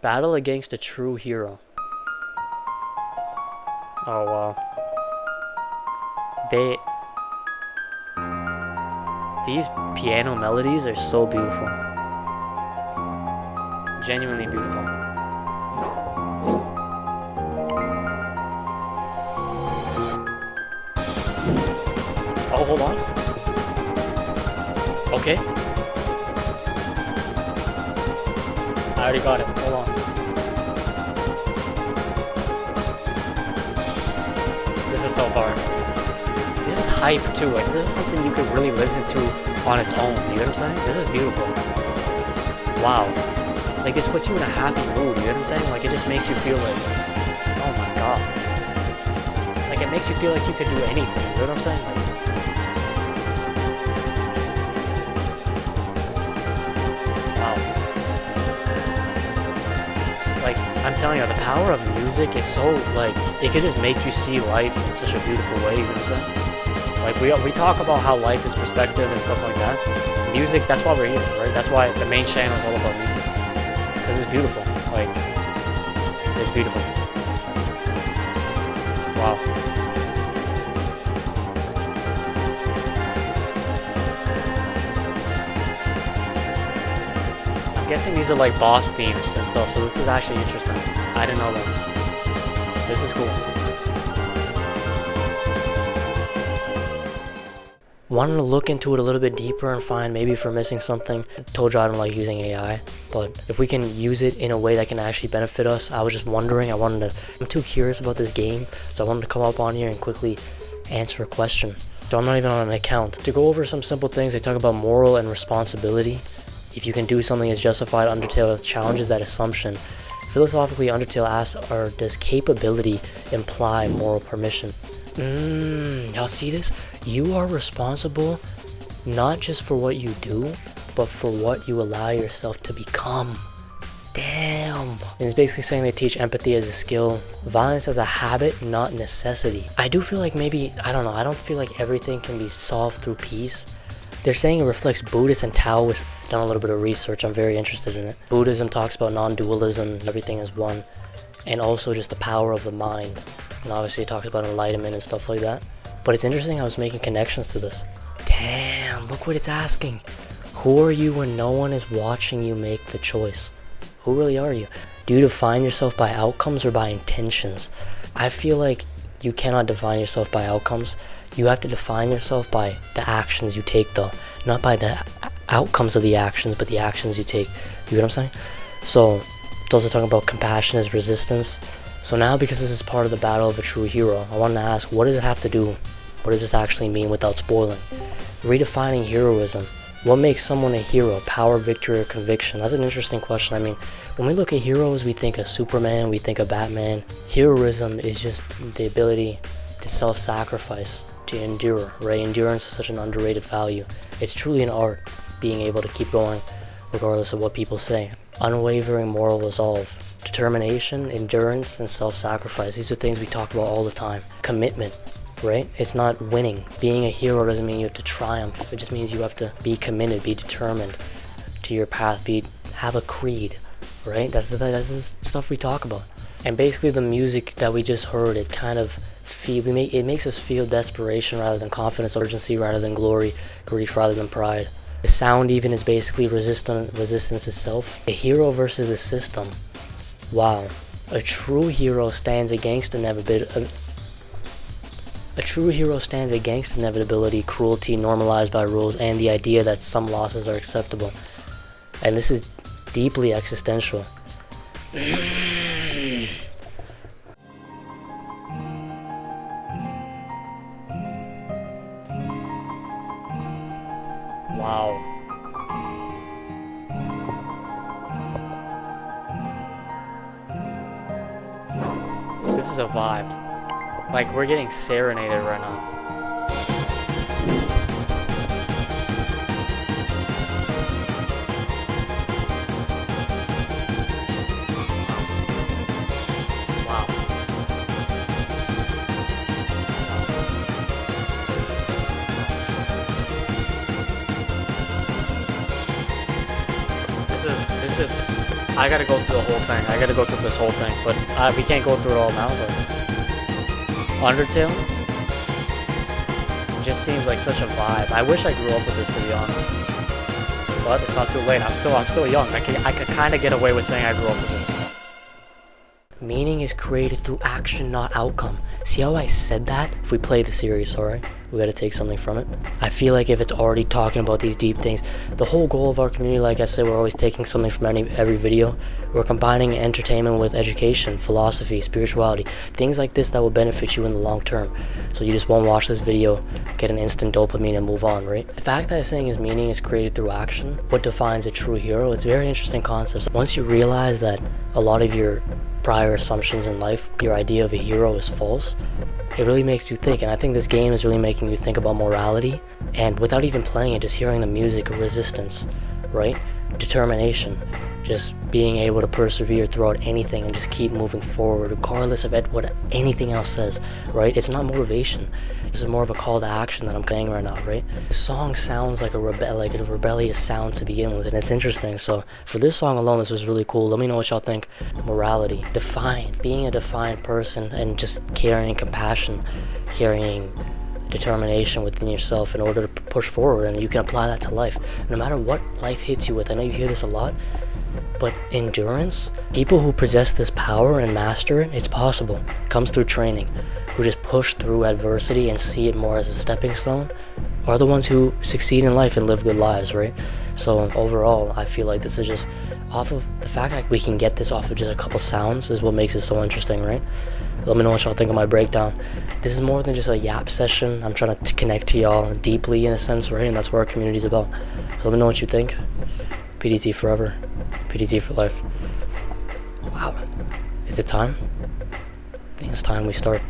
Battle against a true hero. Oh wow. These piano melodies are so beautiful. Genuinely beautiful. Oh, hold on. Okay. I already got it. Hold on. This is so far. This is hype too. Like, this is something you could really listen to on its own. You know what I'm saying? This is beautiful. Wow. Like, this puts you in a happy mood. You know what I'm saying? Like, it just makes you feel like, oh my god. Like, it makes you feel like you could do anything. You know what I'm saying? Like, wow. Like, I'm telling you, the power of music is so, like, it could just make you see life in such a beautiful way, you know what I'm saying? Like, we talk about how life is perspective and stuff like that. Music, that's why we're here, right? That's why the main channel is all about music. Because it's beautiful. Like, it's beautiful. Wow. I'm guessing these are like boss themes and stuff, so this is actually interesting. I didn't know that. This is cool. Wanted to look into it a little bit deeper and find maybe if we're missing something. I told you I don't like using AI, but if we can use it in a way that can actually benefit us, I was just wondering, I'm too curious about this game, so I wanted to come up on here and quickly answer a question. So I'm not even on an account. To go over some simple things, they talk about moral and responsibility. If you can do something is justified, Undertale challenges that assumption. Philosophically, Undertale asks, or does capability imply moral permission? Y'all see this? You are responsible not just for what you do, but for what you allow yourself to become. Damn. And it's basically saying they teach empathy as a skill, violence as a habit, not necessity. I do feel like maybe, I don't know, I don't feel like everything can be solved through peace. They're saying it reflects Buddhist and Taoist. Done a little bit of research, I'm very interested in it. Buddhism talks about non-dualism, everything is one, and also just the power of the mind. And obviously it talks about enlightenment and stuff like that. But it's interesting I was making connections to this. Damn, look what it's asking. Who are you when no one is watching you make the choice? Who really are you? Do you define yourself by outcomes or by intentions? I feel like you cannot define yourself by outcomes. You have to define yourself by the actions you take though. Not by the outcomes of the actions, but the actions you take. You get what I'm saying? So, it's also talking about compassion as resistance. So now, because this is part of the battle of a true hero, I wanted to ask, what does it have to do? What does this actually mean without spoiling? Redefining heroism. What makes someone a hero? Power, victory, or conviction? That's an interesting question. I mean, when we look at heroes, we think of Superman, we think of Batman. Heroism is just the ability to self-sacrifice, to endure, right? Endurance is such an underrated value. It's truly an art, being able to keep going regardless of what people say. Unwavering moral resolve. Determination, endurance, and self-sacrifice. These are things we talk about all the time. Commitment, right? It's not winning. Being a hero doesn't mean you have to triumph. It just means you have to be committed, be determined to your path, have a creed, right? That's the stuff we talk about. And basically the music that we just heard, it kind of it makes us feel desperation rather than confidence, urgency rather than glory, grief rather than pride. The sound even is basically resistance itself. The hero versus the system. Wow. A true hero stands against inevitability, cruelty normalized by rules, and the idea that some losses are acceptable. And this is deeply existential. Wow. This is a vibe. Like, we're getting serenaded right now. Wow. This is I gotta go through the whole thing. I gotta go through this whole thing, but we can't go through it all now. But Undertale just seems like such a vibe. I wish I grew up with this, to be honest. But it's not too late. I'm still young. I could kind of get away with saying I grew up with this. Meaning is created through action, not outcome. See how I said that? If we play the series, sorry, we gotta take something from it. I feel like if it's already talking about these deep things, the whole goal of our community, like I said, we're always taking something from every video. We're combining entertainment with education, philosophy, spirituality, things like this that will benefit you in the long term. So you just won't watch this video, get an instant dopamine and move on, right? The fact that I'm saying is meaning is created through action. What defines a true hero? It's a very interesting concept. Once you realize that a lot of your prior assumptions in life, your idea of a hero is false, it really makes you think. And I think this game is really making you think about morality, and without even playing it, just hearing the music, resistance, right? Determination, just being able to persevere throughout anything and just keep moving forward regardless of what anything else says, right? It's not motivation. This is more of a call to action that I'm playing right now, right? The song sounds like a rebellious sound to begin with, and it's interesting. So for this song alone, this was really cool. Let me know what y'all think. Morality, being a defined person, and just carrying compassion, carrying determination within yourself in order to push forward, and you can apply that to life. No matter what life hits you with, I know you hear this a lot, but endurance, people who possess this power and master it, it's possible. It comes through training. Who just push through adversity and see it more as a stepping stone are the ones who succeed in life and live good lives, right? So overall, I feel like this is just off of the fact that we can get this off of just a couple sounds is what makes it so interesting, right? Let me know what y'all think of my breakdown. This is more than just a yap session. I'm trying to connect to y'all deeply in a sense, right? And that's what our community's about. So let me know what you think. PDT forever. PDT for life. Wow. Is it time? I think it's time we start.